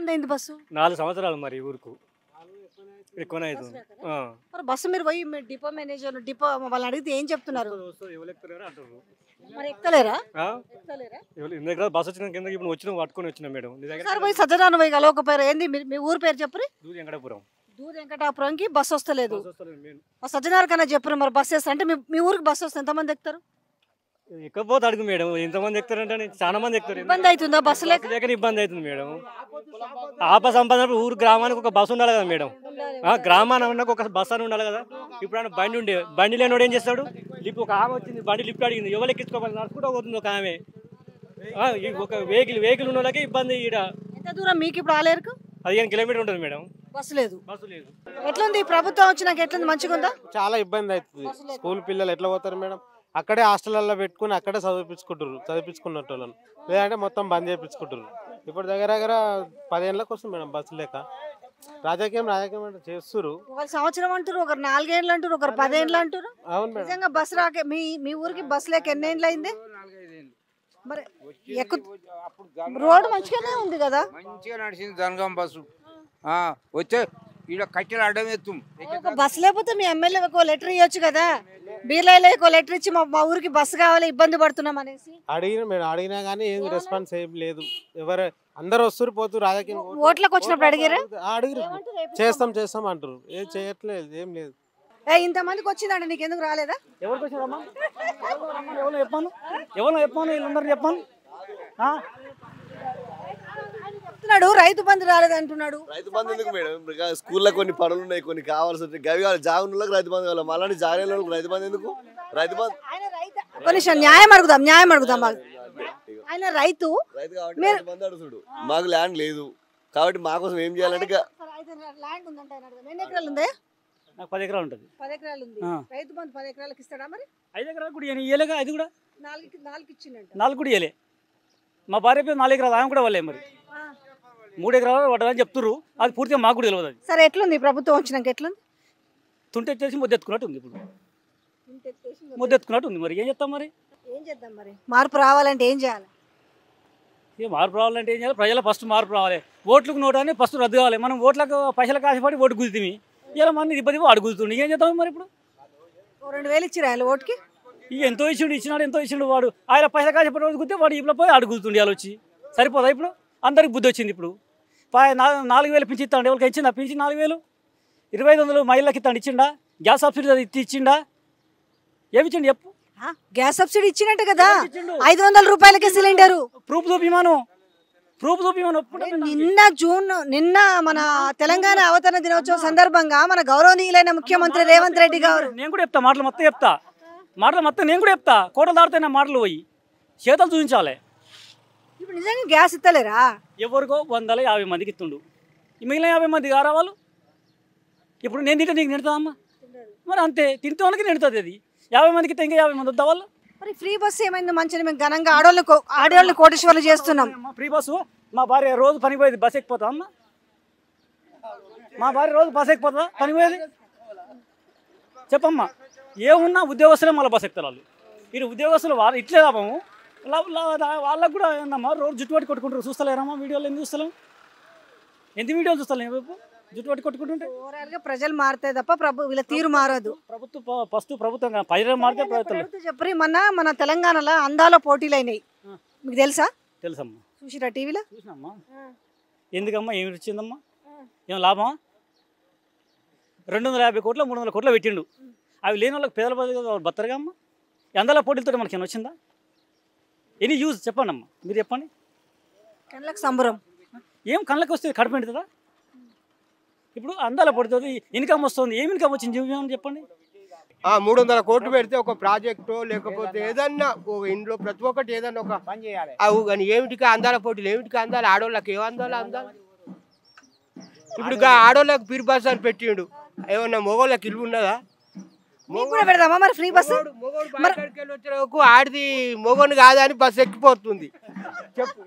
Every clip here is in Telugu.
మంది అయింది బస్సు? 4 సంవత్సరాలు మరి ఊరుకు ఎక్కువనే అవుతుంది. మరి బస్సు మీరు పోయి మీ డిపో మేనేజర్ డిపో వాళ్ళని అడిగితే ఏం చెప్తున్నారు? మరి ఎక్కలేరా? ఇంత దగ్గర బస్సు వచ్చిన కింద ఇప్పుడు వచ్చిన పట్టుకొని వచ్చిన మేడం. సార్ పోయి సజ్జనాన్ని పోయి కలవకపోయారు ఏంది? మీ ఊరు పేరు చెప్పరు? దూది వెంకటాపురం. దూది వెంకటాపురంకి బస్సు వస్తలేదు. సజ్జనార్ కన్నా చెప్పరు మరి బస్సు వేస్తా అంటే మీ ఊరికి బస్సు వస్తే ఎంతమంది ఎక్కుతారు? ఎక్కపోతే అడుగు మేడం, ఎంతమంది ఎక్కుతారంటే చాలా మంది ఎక్కుతారు. ఇబ్బంది అవుతుందా బస్సు లేక? ఇబ్బంది అవుతుంది మేడం. సంపాదన ఊరు గ్రామానికి ఒక బస్సు ఉండాలి కదా మేడం. గ్రామానికి ఒక బస్సు అని ఉండాలి కదా. ఇప్పుడు ఆయన బండి ఉండే బండి లేనివాడు ఏం చేస్తాడు? లిఫ్ట్ ఒక ఆమె వచ్చింది, బండి లిఫ్ట్ అడిగింది, ఎవరు ఎక్కించుకోవాలి? నడుచుకుంటూ పోతుంది ఒక ఆమె. ఒక వెహికల్ ఉన్న వాళ్ళకి ఇబ్బంది. ఈడ ఎంత దూరం మీకు ఇప్పుడు ఆలేరుకు? 15 కిలోమీటర్ ఉంటుంది మేడం. బస్సు లేదు. ఎట్లుంది ప్రభుత్వం వచ్చినాక? ఎట్లుంది, మంచిగా ఉందా? చాలా ఇబ్బంది అవుతుంది. స్కూల్ పిల్లలు ఎట్లా పోతారు మేడం? అక్కడే హాస్టల్లో పెట్టుకుని అక్కడే చదివించుకున్నట్టు వాళ్ళని, లేదంటే మొత్తం బంద్ చేయించుకుంటారు. ఇప్పుడు దగ్గర 10 ఏళ్ళకి వస్తుంది మేడం బస్సు లేక. రాజకీయం అంటే చేస్తారు. ఒక సంవత్సరం అంటారు, ఒకరు 4 ఏళ్ళు అంటారు, ఒకరు 10 ఏళ్ళు అంటారు. అవును మేడం. నిజంగా బస్సు రాకే మీ ఊరికి బస్సు లేక ఎన్ని ఏళ్ళు అయింది? మరి రోడ్డు మంచిగానే ఉంది కదా? మంచిగా నడిచింది జనగాం బస్సు. వచ్చే ఇక్కడ కట్టెలు అడ్డం ఎత్తుం. ఒక బస్సు లేకపోతే మీ ఎమ్మెల్యేకి లెటర్ ఇవ్వచ్చు కదా, బీర్లైలకు లెటర్ ఇచ్చి మా ఊరికి బస్సు కావాలి, ఇబ్బంది పడుతున్నాం అనేసి. అడిగినా కానీ ఏం రెస్పాన్స్ ఏం లేదు. ఎవరు అందరు వస్తారు పోతు. రాజకీయం ఓట్లకు వచ్చినప్పుడు అడిగారు చేస్తాం అంటారు. ఏం చేయట్లేదు, ఏం లేదు. ఇంతమందికి వచ్చిందండి, నీకు ఎందుకు రాలేదా? ఎవరికి వచ్చినారమ్మా? ఎవరు చెప్పాను వీళ్ళందరూ చెప్పాను. చెప్తున్నాడు రైతు బంధు రాలేదు అంటున్నాడు. రైతు బంధు ఎందుకు మేడం? స్కూల్లో కొన్ని పనులు ఉన్నాయి, కొన్ని కావాల్సి గవి కావాలి. జాగులకు రైతు బంధు కావాలి, మళ్ళీ జాగ్రత్త రైతు బంధు ఎందుకు? రైతు బంధు కొంచెం న్యాయం అడుగుదాం. ఆయన రైతు కాబట్టి రైతు బంధు అడుగుతాడు. మాకు ల్యాండ్ లేదు కాబట్టి మా కోసం ఏం చేయాలంటే ల్యాండ్ ఉందంటే ఎన్ని ఎకరాలు ఉంది? నాకు 10 ఎకరాలు ఉంటుంది. 10 ఎకరాలు ఉంది. రైతు బంధు 10 ఎకరాలకు ఇస్తాడా? మరి 5 ఎకరాలు కూడా ఇయ్యలేగా. అది కూడా 4 ఇచ్చిందంట. 4 కూడా ఇయ్యలే. మా భార్య పేరు 4 ఎకరాలు, ఆమె కూడా వాళ్ళే. మరి 3 ఎకరాలు పడ్డదని చెప్తున్నారు. అది పూర్తిగా మాకు కూడా తెలియదు. అది సరే ఎట్లుంది ప్రభుత్వం వచ్చినాక? ఎట్లుంది? తుంటెత్తేసి ముద్దెత్తుకున్నట్టు ఉంది. ఇప్పుడు ముద్దెత్తుకున్నట్టు ఉంది. మరి ఏం చెప్తాం? మరి ఏం చేద్దాం? మరి మార్పు రావాలంటే ఏం చేయాలి? మార్పు రావాలంటే ఏం చేయాలి? ప్రజల ఫస్ట్ మార్పు రావాలి. ఓట్లకు నోటాన్ని ఫస్ట్ రద్దు కావాలి. మనం ఓట్లకు పైసలకు ఆశపడి ఓటు గుద్దుతుంది. ఇలా మన ఇబ్బంది వాడు గుద్దుతుంది. ఏం చేద్దాం మరి? ఇప్పుడు 2000 ఇచ్చిరా ఆయన ఓటుకి? ఇక ఎంతో ఇచ్చిండు వాడు. ఆయన పైసలు ఆశపడి ఓటు గుద్దితే వాడు ఇప్పుడు పోయి అడుగుతుండే. వాళ్ళు వచ్చి సరిపోదా? ఇప్పుడు అందరికి బుద్ధి వచ్చింది. ఇప్పుడు 4,000 పింఛన్ ఇస్తాడు. ఎవరికి ఇచ్చిందా పింఛన్? 4,000. 2,500 మహిళలకు ఇస్తాడు. ఇచ్చిండా? గ్యాస్ సబ్సిడీ ఇచ్చిండా? ఏమి ఇచ్చిండు చెప్పు? గ్యాస్ సబ్సిడీ ఇచ్చినట్టు కదా, 500 రూపాయలకే సిలిండరు. ప్రూఫ్ చూపిమాను. నిన్న మన తెలంగాణ అవతరణ దినోత్సవం సందర్భంగా మన గౌరవనీయులైన ముఖ్యమంత్రి రేవంత్ రెడ్డి గారు, నేను కూడా చెప్తా మాటలు మొత్తం నేను కూడా చెప్తా. కోటలు దాడుతాయి నా మాటలు. పోయి చేతలు చూపించాలి. ఇప్పుడు నిజంగా గ్యాస్ ఇస్తలేరా? ఎవరికో 150 మందికి ఇస్తుండు. మిగిలిన 50 మంది కారా వాళ్ళు? ఇప్పుడు నేను తింటే నీకు నిండుతుందమ్మా? మరి అంతే, తింటే వాళ్ళకి నిండుతుంది. అది 50 మందికి ఇంకా 50 మంది వద్దా వాళ్ళు? మరి ఫ్రీ బస్సు ఏమైంది? మంచిగా మేము ఘనంగా ఆడవాళ్ళని కోటేశ్వర్లు చేస్తున్నాం. Free bus. మా భార్య రోజు పనికి పోయేది, బస్సు ఎక్కిపోతా అమ్మా? మా భార్య రోజు బస్సు ఎక్కిపోతుందా? పనికి పోయేది చెప్పమ్మా? ఏమున్నా ఉద్యోగస్తులే మళ్ళీ బస్సు ఎక్కుతారు వాళ్ళు. వీళ్ళు ఉద్యోగస్తులు వాళ్ళు ఇట్లే లాభము. వాళ్ళకు కూడా ఏందమ్మా రోజు జుట్టు పట్టి కొట్టుకుంటారు. చూస్తలేరమ్మా వీడియోలు? ఎందుకు చూస్తలేం? ఎంత వీడియోలు చూస్తలేము? జుట్టు పట్టి కొట్టుకుంటుంటే ఓవరాల్గా ప్రజలు మారుతాయి తప్ప వీళ్ళ తీరు మారదు. ప్రభుత్వం ప్రజలు మారితే ప్రభుత్వం చెప్పి మన తెలంగాణలో అందాల పోటీలు అయినాయి. మీకు తెలుసమ్మా? చూసిరా టీవీలో? చూసినమ్మా. ఎందుకమ్మా? ఏమి వచ్చిందమ్మా? ఏం లాభమా? 250 కోట్లు 300 కోట్లు పెట్టిండు. అవి లేని వాళ్ళకి పేదల బతులు బత్తరుగా అమ్మా. అందాల పోటీలతో మనకి ఏమైనా వచ్చిందా? ఎనీ యూజ్ చెప్పండి అమ్మా, మీరు చెప్పండి. కళ్ళకు సంబరం. ఏం కళ్ళకి వస్తుంది? కడుపు ఎండుతుందా? ఇప్పుడు అందాల పడుతుంది, ఇన్కమ్ వస్తుంది. ఏమి ఇన్కమ్ వచ్చింది చెప్పండి. 300 కోట్లు పెడితే ఒక ప్రాజెక్టు లేకపోతే ఏదన్నా ఇంట్లో ప్రతి ఒక్కటి ఏదన్నా ఒక పని చేయాలి. అవు కానీ ఏమిటికి అందాల పోటీలు? ఏమిటికి అందాలి? ఆడవాళ్ళకి ఏం అందాలి? ఇప్పుడు ఆడవాళ్ళకి ఫ్రీ బస్ అని పెట్టిండు. ఏమన్నా మగవాళ్ళకి ఇల్లు ఉన్నదా? పెడదామా మరి ఫ్రీ బస్సు? వచ్చేకు ఆడిది మొగోని కాదా అని బస్సు ఎక్కిపోతుంది. చెప్పు,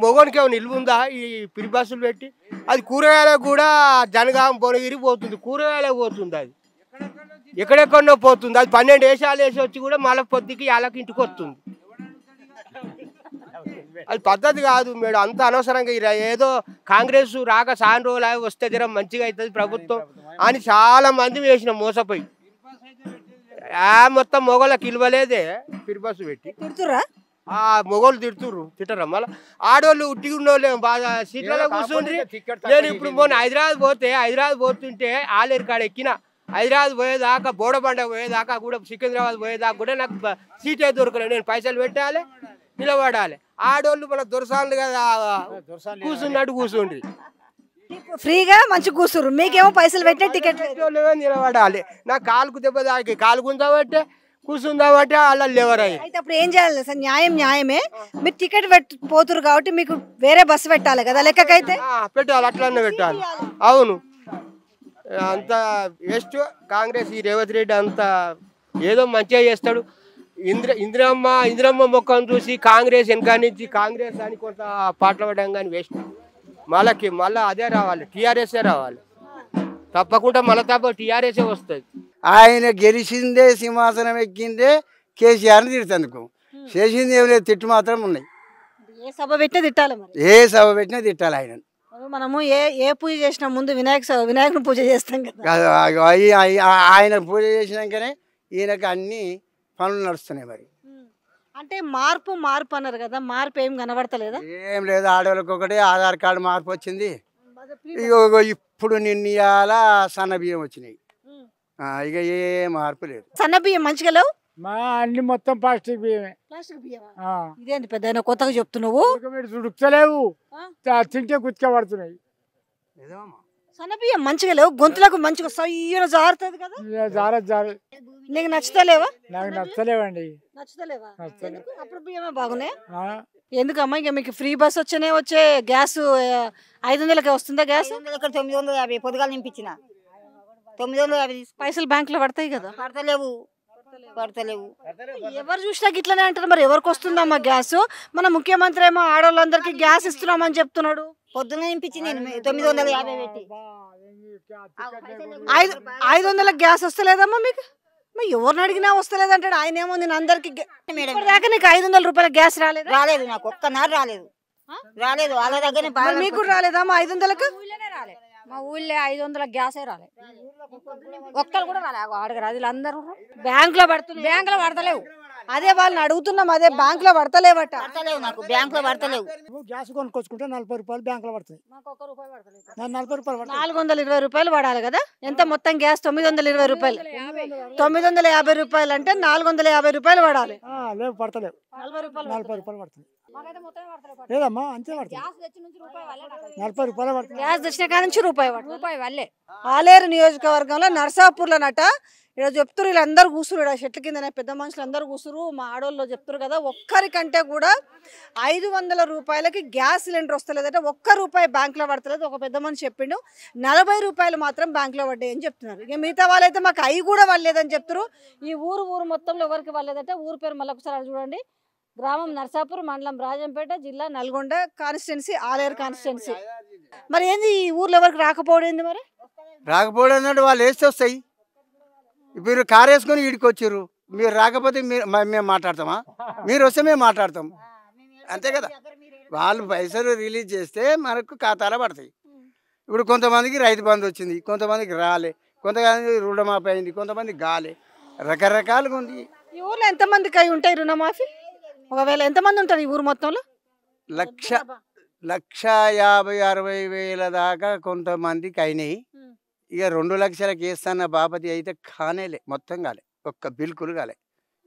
మొగోనికి ఏమైనా నిలువ ఉందా ఈ ఫ్రీ బస్సులు పెట్టి? అది కూరగాయలకు కూడా జనగాం భువనగిరి పోతుంది, కూరగాయలకు పోతుంది. అది ఎక్కడెక్కడో పోతుంది. అది 12 వేషాలు వేసి వచ్చి కూడా మళ్ళీ పొద్దుకి వాళ్ళకి ఇంటికి వస్తుంది. అది పద్ధతి కాదు మేడం. అంత అనవసరంగా ఏదో కాంగ్రెస్ రాక చాలా రోజులు అవి వస్తే జర మంచిగా అవుతుంది ప్రభుత్వం అని చాలా మంది వేసిన మోసపోయి మొత్తం మొగోళ్ళకి ఇవ్వలేదే ఫ్రీ బస్సు పెట్టి. తిడుతురా మొగోళ్ళు తిట్టరా మళ్ళీ ఆడోళ్ళు ఉట్టి ఉన్నోళ్ళు బాగా సీట్లలో కూర్చుండ్రి. నేను ఇప్పుడు మొన్న హైదరాబాద్ పోతుంటే ఆలేరు కాడ ఎక్కిన. హైదరాబాద్ పోయేదాకా బోడబండ పోయేదాకా కూడా సికింద్రాబాద్ పోయేదాకా కూడా నాకు సీటే దొరకలేదు. నేను పైసలు పెట్టాలి నిలబడాలి. ఆడోళ్ళు మన దొరసాలు కదా కూర్చున్నట్టు కూర్చుండ్రి. ఫ్రీగా మంచి కూర్చురు, మీకేమో పైసలు పెట్టిన టికెట్ నిలబడాలి. నాకు కాలుకు దెబ్బ తాకి కాలుకుందామంటే కూర్చుందామంటే అలా లేవరాయి. అయితే అప్పుడు ఏం చేయాలి సార్? న్యాయమే, మీరు టికెట్ పోతురు కాబట్టి మీకు వేరే బస్సు పెట్టాలి కదా లెక్కకైతే. పెట్టాలి, అట్లనే పెట్టాలి. అవును, అంత వేస్ట్ కాంగ్రెస్. ఈ రేవంత్ రెడ్డి అంత ఏదో మంచిగా చేస్తాడు. ఇందిరమ్మ మొక్కను చూసి కాంగ్రెస్ వెనక నుంచి కాంగ్రెస్ అని కొంత పాటలు పడడం కానీ వేస్ట్. మళ్ళీ అదే రావాలి, టీఆర్ఎస్ఏ రావాలి తప్పకుండా. మళ్ళీ తప్ప టీఆర్ఎస్ఏ వస్తుంది. ఆయన గెలిచిందే సింహాసనం ఎక్కిందే కేసీఆర్ని తిడుతందుకు. చేసింది ఏం లేదు, తిట్టు మాత్రం ఉన్నాయి. ఏ సభ పెట్టినా తిట్టాలి, ఏ సభ పెట్టినా తిట్టాలి ఆయన. మనము ఏ పూజ చేసినా ముందు వినాయకుని పూజ చేస్తాం కదా. ఆయన పూజ చేసినాకనే ఈయనకు అన్ని పనులు నడుస్తున్నాయి. మరి అంటే మార్పు అన్నారు కదా, మార్పు ఏం కనబడతలేదా? ఏం లేదు, ఆడవాళ్ళకి ఒకటే ఆధార్ కార్డు మార్పు వచ్చింది. ఇప్పుడు నిన్న సన్న బియ్యం వచ్చినాయి. ఇక ఏ మార్పు లేదు. సన్న బియ్యం మంచిగా లేవు, మా అన్ని మొత్తం ప్లాస్టిక్ బియ్యమే. ఇదేంటి పెద్ద కొత్తగా చెప్తున్నావు? ఉడుకుతలేవు, తింటే గుర్తుగా పడుతున్నాయి. సన్న బియ్యం మంచిగా లేవు, గొంతులకు మంచిగా సయ్యన జారుతుంది కదా. నీకు నచ్చుతలేవా? నాకు నచ్చలేవండి. నచ్చుతలేవా? అప్పుడు బియ్యమే బాగున్నాయి. ఎందుకమ్మా ఇక మీకు ఫ్రీ బస్ వచ్చే గ్యాస్ 500కే వస్తుందా? గ్యాస్ 950 పొద్దుగాలు నింపించిన 950 పైసలు బ్యాంక్ లో పడతాయి కదా. పడతలేవు. ఎవరు చూసినా ఇట్లనే అంటారు. మరి ఎవరికి వస్తుందమ్మా గ్యాస్? మన ముఖ్యమంత్రి ఏమో ఆడవాళ్ళందరికీ గ్యాస్ ఇస్తున్నామని చెప్తున్నాడు. పొద్దున్న నింపించి నేను 950 పెట్టి 500 గ్యాస్ వస్తలేదమ్మా మీకు? ఎవరిని అడిగినా వస్తలేదంటాడు ఆయన. ఏమో నేను అందరికి దాకా నీకు 500 రూపాయల గ్యాస్ రాలేదు? రాలేదు, నాకు ఒక్కనాడు రాలేదు. వాళ్ళ దగ్గర మీకు రాలేదమ్మా 500కు? మా ఊళ్ళో 500 గ్యాసే రాలేదు, ఒక్కరు కూడా రాలేదు. అడగరు, అది అందరూ బ్యాంక్ లో పడతలేవు. అదే వాళ్ళని అడుగుతున్నాం, అదే బ్యాంక్ లో పడతలేవట. నాకు బ్యాంక్ లో పడతలేవు. గ్యాస్ కొనుక్కొచ్చుకుంటే 40 రూపాయలు బ్యాంక్ లో పడుతుంది. 40 రూపాయలు 420 రూపాయలు పడాలి కదా. ఎంత మొత్తం గ్యాస్? 920 రూపాయలు. 950 రూపాయలు అంటే 450 రూపాయలు పడాలి. లేవు, పడతలేవు. 40 రూపాయలు పడుతుంది. లేదమ్మా, అంతే పడుతుంది. 40 రూపాయలు పడుతుంది. గ్యాస్ తెచ్చిన కాడ నుంచి రూపాయి వల్లే. ఆలేరు నియోజకవర్గంలో నర్సాపూర్లోనట ఇక్కడ చెప్తారు, వీళ్ళందరూ కూసురు చెట్ల కిందనే పెద్ద మనుషులు అందరూ కూసురు. మా ఆడోళ్ళు చెప్తారు కదా, ఒక్కరికంటే కూడా 500 రూపాయలకి గ్యాస్ సిలిండర్ వస్తలేదట. ₹1 బ్యాంక్ లో పడతలేదు. ఒక పెద్ద మనిషి చెప్పిండు 40 రూపాయలు మాత్రం బ్యాంక్ లో పడ్డాయి అని చెప్తున్నారు. ఇక మిగతా వాళ్ళైతే మాకు అవి కూడా పడలేదని చెప్తారు. ఈ ఊరు మొత్తంలో ఎవరికి పడలేదట. ఊరు పేరు మళ్ళీ ఒకసారి చూడండి. గ్రామం నర్సాపూర్, మండలం రాజంపేట, జిల్లా నల్గొండ, కాన్స్టిట్యున్సీ ఆలేరు కాన్స్టిట్యున్సీ. మరి ఏంది ఈ ఊర్లో ఎవరికి రాకపోవడం ఏంది? మరి రాకపోవడం అన్నట్టు వాళ్ళు వేస్తే వస్తాయి. మీరు కారు వేసుకొని వీడికి వచ్చారు, మీరు రాకపోతే మేము మాట్లాడతామా? మీరు వస్తే మేము మాట్లాడతాం, అంతే కదా. వాళ్ళు పైసలు రిలీజ్ చేస్తే మనకు ఖాతాలో పడతాయి. ఇప్పుడు కొంతమందికి రైతు బంధు వచ్చింది, కొంతమందికి రాలే, కొంతమంది రుణమాఫీ అయింది, కొంతమందికి గాలే, రకరకాలుగా ఉంది. ఈ ఊర్లో ఎంతమందికి అయి ఉంటాయి రుణమాఫీ? ఒకవేళ ఎంతమంది ఉంటారు ఈ ఊరు మొత్తంలో? 1,50,000-60,000 దాకా కొంతమందికి అయినాయి. ఇక 2 లక్షలకు వేస్తాన్న బాపతి అయితే కానేలే, మొత్తం కాలే, ఒక్క బిల్కులు కాలే.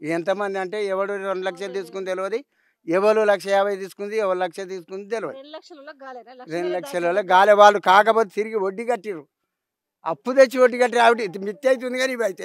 ఎంతమంది అంటే ఎవడు 2 లక్షలు తీసుకుంది తెలియదు, ఎవరు 1,50,000 తీసుకుంది, ఎవరు 1,00,000 తీసుకుంది తెలియదు. 2 లక్షల గాలే. వాళ్ళు కాకపోతే తిరిగి వడ్డీ కట్టిరు, అప్పు తెచ్చి వడ్డీ కట్టి ఆవిడ మిత్తి అవుతుంది కానీ ఇవి అయితే